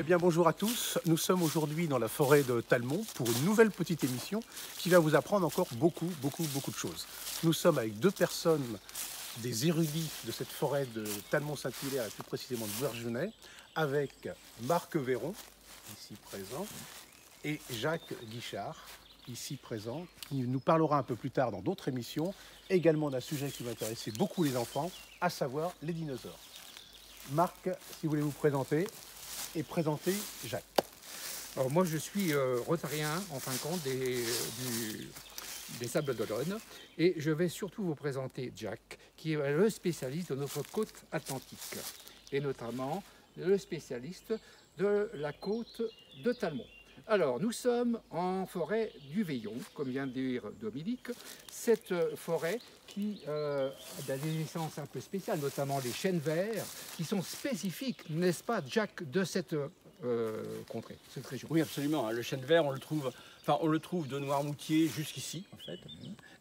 Eh bien bonjour à tous, nous sommes aujourd'hui dans la forêt de Talmont pour une nouvelle petite émission qui va vous apprendre encore beaucoup de choses. Nous sommes avec deux personnes, des érudits de cette forêt de Talmont-Saint-Hilaire et plus précisément de Bourgenay, avec Marc Véron, ici présent, et Jacques Guichard, ici présent, qui nous parlera un peu plus tard dans d'autres émissions, également d'un sujet qui va intéresser beaucoup les enfants, à savoir les dinosaures. Marc, si vous voulez vous présenter, et présenter Jacques. Alors moi je suis rotarien en fin de compte des Sables d'Olonne et je vais surtout vous présenter Jacques qui est le spécialiste de notre côte atlantique et notamment le spécialiste de la côte de Talmont. Alors nous sommes en forêt du Veillon, comme vient de dire Dominique, cette forêt qui a des essences un peu spéciales, notamment les chênes verts, qui sont spécifiques, n'est-ce pas Jacques, de cette contrée, cette région? Oui, absolument. Le chêne vert, on le trouve de Noirmoutier jusqu'ici, en fait.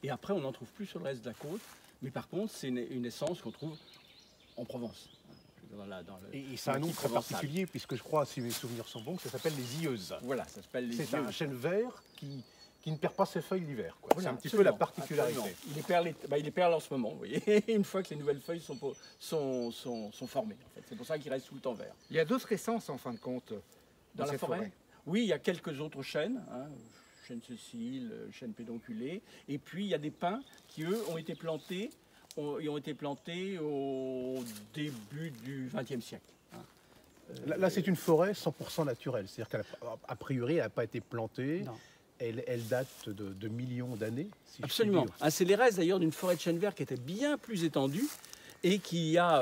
Et après, on n'en trouve plus sur le reste de la côte. Mais par contre, c'est une essence qu'on trouve en Provence. Et c'est un nom très particulier, puisque je crois, si mes souvenirs sont bons, que ça s'appelle les ieuses. Voilà, ça s'appelle les ieuses. C'est un chêne vert qui ne perd pas ses feuilles l'hiver. Voilà, c'est un petit peu la particularité. Il les perle en ce moment, vous voyez, une fois que les nouvelles feuilles sont formées. En fait. C'est pour ça qu'il reste tout le temps vert. Il y a d'autres essences en fin de compte dans la forêt. Oui, il y a quelques autres chênes, chêne Cécile, chêne pédonculé. Et puis, il y a des pins qui, eux, ont été plantés au début du XXe siècle. Là, c'est une forêt 100% naturelle. C'est-à-dire qu'a priori, elle n'a pas été plantée. Elle date de millions d'années. Si absolument. C'est les restes d'ailleurs d'une forêt de chêne vert qui était bien plus étendue et qui, il y a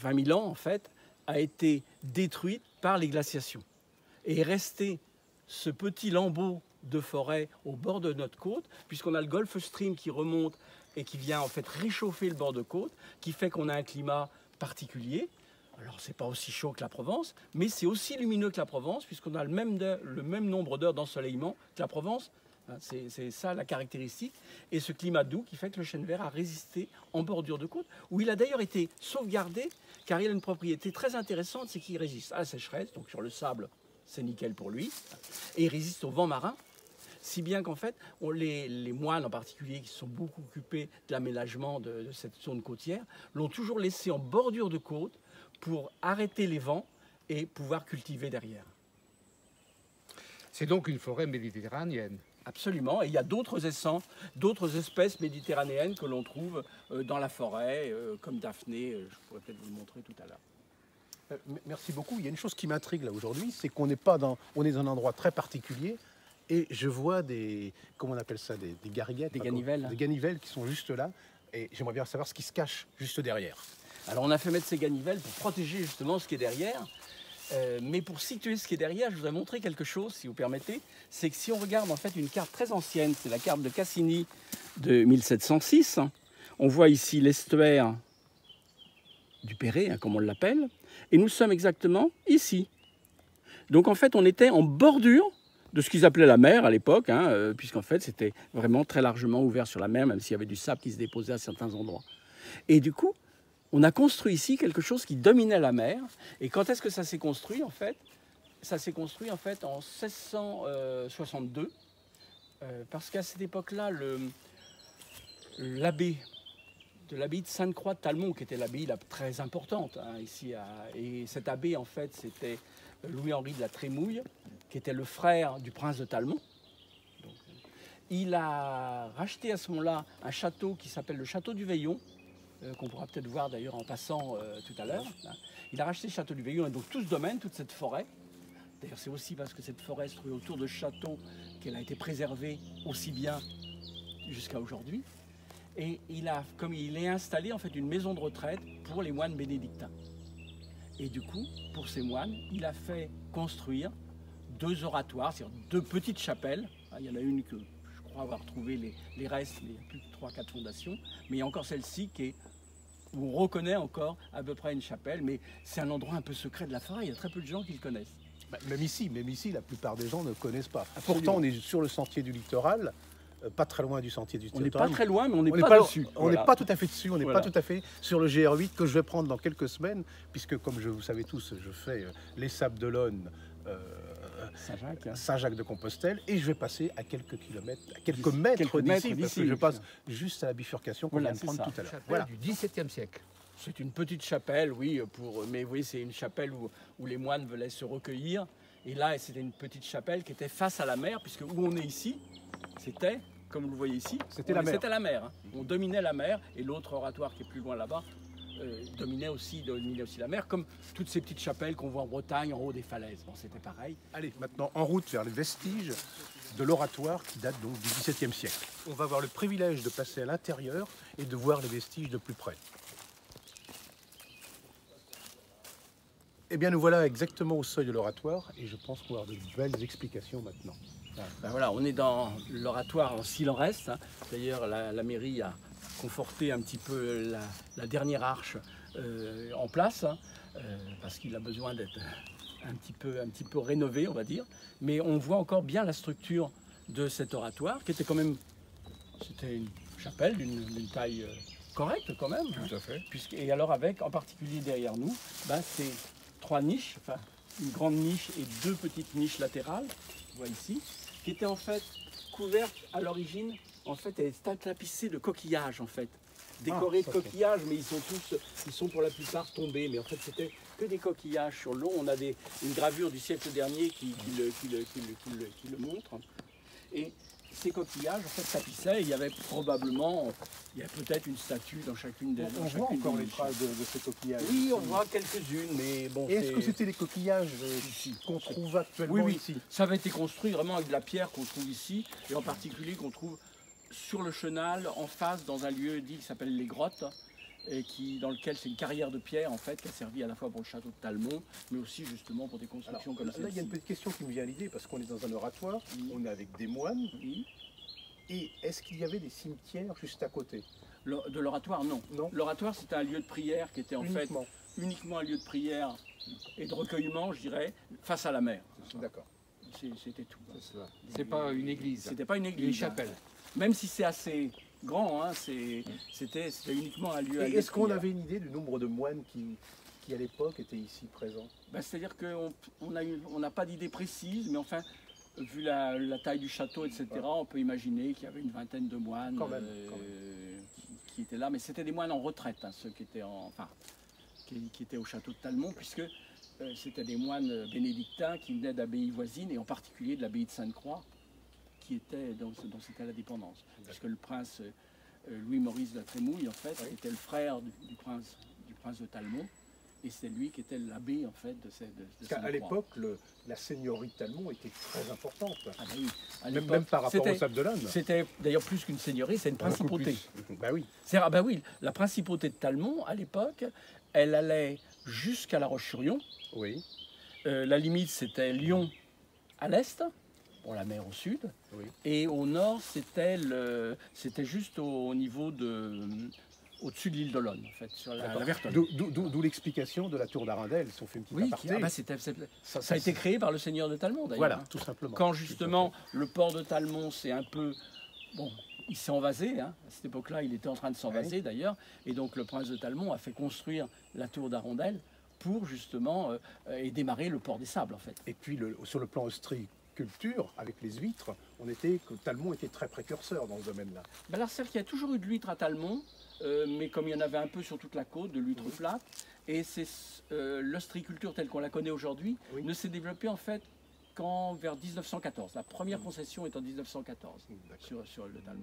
20 000 ans, en fait, a été détruite par les glaciations. Et est resté ce petit lambeau de forêt au bord de notre côte, puisqu'on a le Gulf Stream qui remonte et qui vient en fait réchauffer le bord de côte, qui fait qu'on a un climat particulier. Alors c'est pas aussi chaud que la Provence, mais c'est aussi lumineux que la Provence, puisqu'on a le même nombre d'heures d'ensoleillement que la Provence. C'est ça la caractéristique. Et ce climat doux qui fait que le chêne vert a résisté en bordure de côte, où il a d'ailleurs été sauvegardé, car il a une propriété très intéressante, c'est qu'il résiste à la sécheresse, donc sur le sable, c'est nickel pour lui, et il résiste au vent marin, si bien qu'en fait, les moines en particulier, qui se sont beaucoup occupés de l'aménagement de cette zone côtière, l'ont toujours laissé en bordure de côte pour arrêter les vents et pouvoir cultiver derrière. C'est donc une forêt méditerranéenne. Absolument, et il y a d'autres espèces méditerranéennes que l'on trouve dans la forêt, comme Daphné, je pourrais peut-être vous le montrer tout à l'heure. Merci beaucoup. Il y a une chose qui m'intrigue là aujourd'hui, c'est qu'on n'est pas on est dans un endroit très particulier. Et je vois comment on appelle ça, des gariguettes, des ganivelles. Des ganivelles qui sont juste là. Et j'aimerais bien savoir ce qui se cache juste derrière. Alors on a fait mettre ces ganivelles pour protéger justement ce qui est derrière. Mais pour situer ce qui est derrière, je voudrais montrer quelque chose, si vous permettez. C'est que si on regarde en fait une carte très ancienne, c'est la carte de Cassini de 1706. On voit ici l'estuaire du Perret, comme on l'appelle. Et nous sommes exactement ici. Donc en fait, on était en bordure de ce qu'ils appelaient la mer à l'époque, puisqu'en fait c'était vraiment très largement ouvert sur la mer, même s'il y avait du sable qui se déposait à certains endroits. Et du coup, on a construit ici quelque chose qui dominait la mer. Et quand est-ce que ça s'est construit en fait? Ça s'est construit en fait en 1662, parce qu'à cette époque-là, l'abbaye de Sainte-Croix de Talmont, qui était l'abbaye la très importante ici, et cette abbaye en fait c'était Louis-Henri de la Trémouille, qui était le frère du prince de Talmont. Donc, il a racheté à ce moment-là un château qui s'appelle le château du Veillon, qu'on pourra peut-être voir d'ailleurs en passant tout à l'heure. Il a racheté le château du Veillon et donc tout ce domaine, toute cette forêt. D'ailleurs c'est aussi parce que cette forêt se trouve autour de ce château qu'elle a été préservée aussi bien jusqu'à aujourd'hui. Et comme il est installé en fait une maison de retraite pour les moines bénédictins. Et du coup, pour ces moines, il a fait construire 2 oratoires, c'est-à-dire 2 petites chapelles. Il y en a une que je crois avoir trouvé les restes, mais il y a plus de 3-4 fondations. Mais il y a encore celle-ci où on reconnaît encore à peu près une chapelle, mais c'est un endroit un peu secret de la forêt, il y a très peu de gens qui le connaissent. Même ici, la plupart des gens ne connaissent pas. Absolument. Pourtant, on est sur le sentier du littoral. pas très loin du sentier du On n'est pas Talmont. très loin, mais on n'est On n'est pas dessus. on n'est pas tout à fait dessus, on n'est Voilà. pas tout à fait sur le GR8 que je vais prendre dans quelques semaines, puisque comme vous savez tous, je fais les Sables d'Olonne, Saint-Jacques. Saint-Jacques-de-Compostelle, et je vais passer à quelques kilomètres, à quelques Quelques mètres mètres d'ici, parce d'ici, que je oui. passe juste à la bifurcation qu'on Voilà, vient de c'est prendre ça. tout à l'heure. Chapelle Voilà. du XVIIe siècle. C'est une petite chapelle, oui, mais vous voyez, c'est une chapelle où les moines venaient se recueillir. Et là, c'était une petite chapelle qui était face à la mer, puisque où on est ici, c'était, comme vous le voyez ici, C'était la mer. C'était la mer. Hein. On dominait la mer, et l'autre oratoire qui est plus loin là-bas dominait aussi la mer, comme toutes ces petites chapelles qu'on voit en Bretagne, en haut des falaises. Bon, c'était pareil. Allez, maintenant en route vers les vestiges de l'oratoire qui date donc du XVIIe siècle. On va avoir le privilège de passer à l'intérieur et de voir les vestiges de plus près. Eh bien, nous voilà exactement au seuil de l'oratoire et je pense qu'on va avoir de belles explications maintenant. Ben voilà, on est dans l'oratoire s'il en reste. Hein. D'ailleurs, la mairie a conforté un petit peu la dernière arche en place, hein, parce qu'il a besoin d'être un petit peu rénové, on va dire. Mais on voit encore bien la structure de cet oratoire, qui était quand même, c'était une chapelle d'une taille correcte quand même. Hein. Tout à fait. Et alors avec, en particulier derrière nous, ben, c'est 3 niches, enfin une grande niche et 2 petites niches latérales, on voit ici, qui étaient en fait couvertes à l'origine, en fait elles étaient tapissées de coquillages en fait, décorées de ok. coquillages, mais ils sont pour la plupart tombés, mais en fait c'était que des coquillages sur le long. On a une gravure du siècle dernier qui le montre, et ces coquillages en fait tapissaient. Il y avait probablement, il y a peut-être une statue dans chacune des On voit encore les traces de ces coquillages. Oui, on voit quelques-unes, mais bon. Et est-ce que c'était les coquillages qu'on trouve actuellement Oui, oui. ici? Ça avait été construit vraiment avec de la pierre qu'on trouve ici, et en particulier qu'on trouve sur le chenal, en face, dans un lieu dit qui s'appelle les Grottes, et dans lequel c'est une carrière de pierre en fait, qui a servi à la fois pour le château de Talmont, mais aussi justement pour des constructions Alors, comme là, il y a celle-ci. une petite question qui me vient à l'idée, parce qu'on est dans un oratoire, on est avec des moines, Oui. et est-ce qu'il y avait des cimetières juste à côté? De l'oratoire, non. Non. L'oratoire, c'était un lieu de prière qui était en Uniquement. fait uniquement un lieu de prière et de recueillement, je dirais, face à la mer. D'accord. C'était tout. C'est pas une église, C'était pas une église. une chapelle. Même si c'est assez grand, hein, c'était uniquement un lieu. Et est-ce qu'on avait une idée du nombre de moines qui à l'époque étaient ici présents? Ben, c'est-à-dire qu'on n'a pas d'idée précise, mais enfin, vu la taille du château, etc., on peut imaginer qu'il y avait une vingtaine de moines Quand même. qui étaient là. Mais c'était des moines en retraite, hein, ceux qui étaient, qui étaient au château de Talmont, puisque c'était des moines bénédictins qui venaient d'abbayes voisines, et en particulier de l'abbaye de Sainte-Croix, qui était dont c'était la dépendance. Puisque le prince Louis-Maurice de la Trémouille, en fait, était le frère du prince de Talmont, et c'est lui qui était l'abbé, en fait, de Parce qu'à Sainte-Croix. l'époque, la seigneurie de Talmont était très importante. Ah bah oui, à Même l'époque, par rapport au c'était- Sable d'Olonne. C'était d'ailleurs plus qu'une seigneurie, c'est une Beaucoup principauté. plus. Bah oui. Ah bah oui, la principauté de Talmont, à l'époque, elle allait jusqu'à La Roche-sur-Yon. Oui. La limite, c'était Lyon à l'est, pour la mer au sud. Oui. Et au nord, c'était juste au niveau au-dessus de l'île d'Olonne, en fait, sur la Vertonne. D'où l'explication de la tour d'Arundel, si on fait une petite Oui, aparté. ça a été créé par le seigneur de Talmont, d'ailleurs. Voilà, hein. tout simplement. Quand justement le port de Talmont c'est un peu, bon, il s'est envasé, hein. À cette époque-là il était en train de s'envaser d'ailleurs, et donc le prince de Talmont a fait construire la tour d'Arundel pour justement et démarrer le port des Sables en fait. Et puis sur le plan ostréiculture, avec les huîtres, Talmont était très précurseur dans ce domaine-là. Ben alors c'est-à-dire qu'il y a toujours eu de l'huître à Talmont, mais comme il y en avait un peu sur toute la côte, de l'huître plate, et c'est l'ostréiculture telle qu'on la connaît aujourd'hui ne s'est développée en fait qu'en vers 1914. La première concession est en 1914 sur le Talmont.